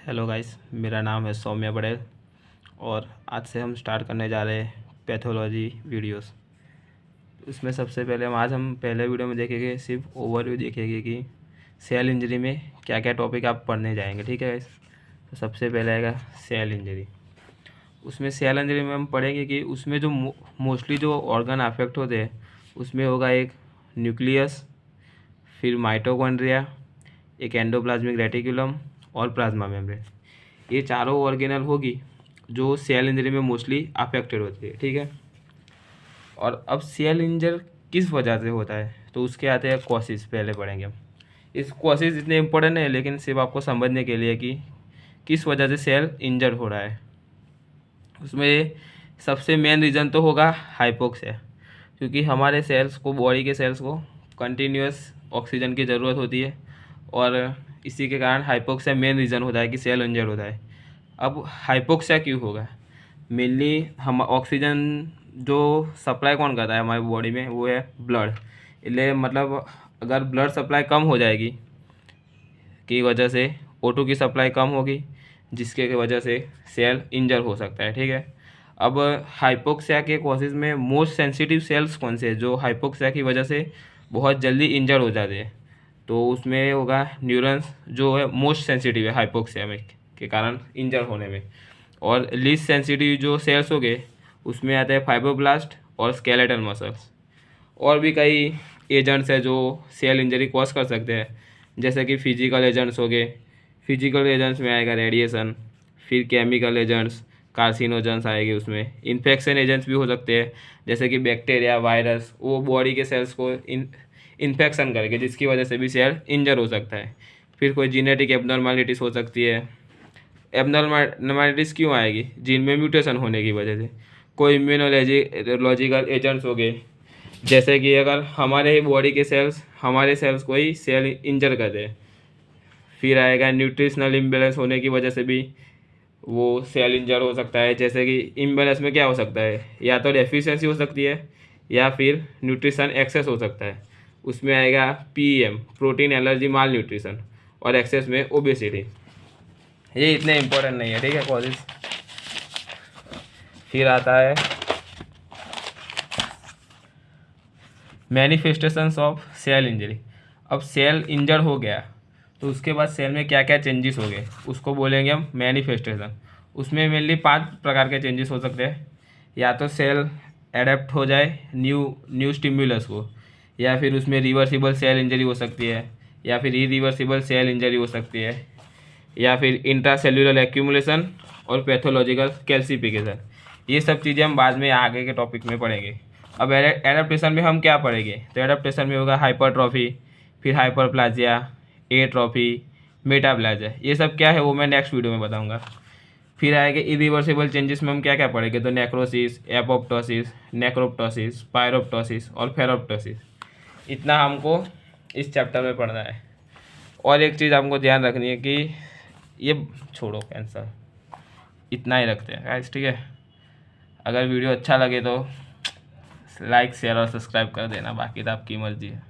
Hello guys, मेरा नाम है सौम्या पटेल और आज से हम स्टार्ट करने जा रहे हैं पैथोलॉजी वीडियोस। इसमें सबसे पहले हम पहले वीडियो में देखेंगे, सिर्फ ओवरव्यू देखेंगे कि सेल इंजरी में क्या क्या टॉपिक आप पढ़ने जाएंगे। ठीक है गाइस, तो सबसे पहले आएगा सेल इंजरी। उसमें सेल इंजरी में हम पढ़ेंगे कि उसमें जो मोस्टली जो ऑर्गन अफेक्ट होते हैं उसमें होगा एक न्यूक्लियस, फिर माइटोकॉन्ड्रिया, एक एंडोप्लाज्मिक रेटिकुलम और प्लाज्मा मेम्ब्रेन। ये चारों ऑर्गेनल होगी जो सेल इंजरी में मोस्टली अफेक्टेड होती है। ठीक है, और अब सेल इंजर किस वजह से होता है तो उसके आते हैं कॉसेस। पहले पढ़ेंगे हम। इस कॉसेस इतने इंपॉर्टेंट है लेकिन सिर्फ आपको समझने के लिए कि किस वजह से सेल इंजर हो रहा है। उसमें सबसे मेन रीज़न तो होगा हाइपोक्सिया, क्योंकि हमारे सेल्स को, बॉडी के सेल्स को कंटिन्यूस ऑक्सीजन की ज़रूरत होती है और इसी के कारण हाइपोक्सिया मेन रीज़न होता है कि सेल इंजर होता है। अब हाइपोक्सिया क्यों होगा? मेनली हम ऑक्सीजन जो सप्लाई कौन करता है हमारी बॉडी में, वो है ब्लड। इसलिए मतलब अगर ब्लड सप्लाई कम हो जाएगी की वजह से O2 की सप्लाई कम होगी, जिसके वजह से सेल इंजर हो सकता है। ठीक है, अब हाइपोक्सिया के कॉजेज़ में मोस्ट सेंसिटिव सेल्स कौन से हैं जो हाइपोक्सिया की वजह से बहुत जल्दी इंजर हो जाते हैं? तो उसमें होगा न्यूरॉन्स, जो है मोस्ट सेंसिटिव है हाइपोक्सिया में के कारण इंजर होने में। और लीस्ट सेंसिटिव जो सेल्स हो गए उसमें आते हैं फाइब्रोब्लास्ट और स्केलेटल मसल्स। और भी कई एजेंट्स हैं जो सेल इंजरी कॉज कर सकते हैं, जैसे कि फिजिकल एजेंट्स हो गए। फिजिकल एजेंट्स में आएगा रेडिएशन, फिर केमिकल एजेंट्स, कार्सिनोजेंस आएंगे। उसमें इन्फेक्शन एजेंट्स भी हो सकते हैं, जैसे कि बैक्टीरिया, वायरस, वो बॉडी के सेल्स को इन्फेक्शन करके जिसकी वजह से भी सेल इंजर हो सकता है। फिर कोई जीनेटिक एबनॉर्मेलिटीज़ हो सकती है। एबनॉर्मेलिटीज़ क्यों आएगी? जीन में म्यूटेशन होने की वजह से। कोई इम्यूनोलॉजिकल एजेंट्स हो गए, जैसे कि अगर हमारे बॉडी के सेल्स हमारे सेल्स को ही सेल इंजर कर दे। फिर आएगा न्यूट्रिशनल इम्बेलेंस होने की वजह से भी वो सेल इंजर हो सकता है। जैसे कि इम्बेलेंस में क्या हो सकता है, या तो डेफिशिएंसी हो सकती है या फिर न्यूट्रिशन एक्सेस हो सकता है। उसमें आएगा PEM, प्रोटीन एलर्जी माल न्यूट्रिशन, और एक्सेस में ओबेसिटी। ये इतने इम्पोर्टेंट नहीं है। ठीक है कॉजेज। फिर आता है मैनिफेस्टेशंस ऑफ सेल इंजरी। अब सेल इंजर हो गया तो उसके बाद सेल में क्या क्या चेंजेस हो गए उसको बोलेंगे हम मैनिफेस्टेशन। उसमें मेनली 5 प्रकार के चेंजेस हो सकते हैं। या तो सेल एडेप्ट हो जाए न्यू स्टिम्युलस को, या फिर उसमें रिवर्सिबल सेल इंजरी हो सकती है, या फिर इरिवर्सिबल सेल इंजरी हो सकती है, या फिर इंट्रासेल्युलर एक्यूमुलेशन और पैथोलॉजिकल कैल्सिफिकेशन। ये सब चीज़ें हम बाद में आगे के टॉपिक में पढ़ेंगे। अब एडेप्टेशन में हम क्या पढ़ेंगे? तो एडेप्टेशन में होगा हाइपरट्रॉफी, फिर हाइपरप्लाजिया, एट्रॉफी, मेटाप्लाजिया। ये सब क्या है वो मैं नेक्स्ट वीडियो में बताऊंगा। फिर आएगा इरिवर्सिबल चेंजेस में हम क्या क्या पढ़ेंगे? तो नेक्रोसिस, एपोप्टोसिस, नेक्रोप्टोसिस, पायरोप्टोसिस और फेरोप्टोसिस। इतना हमको इस चैप्टर में पढ़ना है। और एक चीज़ हमको ध्यान रखनी है कि ये छोड़ो कैंसर, इतना ही रखते हैं गाइस। ठीक है, अगर वीडियो अच्छा लगे तो लाइक, शेयर और सब्सक्राइब कर देना, बाकी तो आपकी मर्जी है।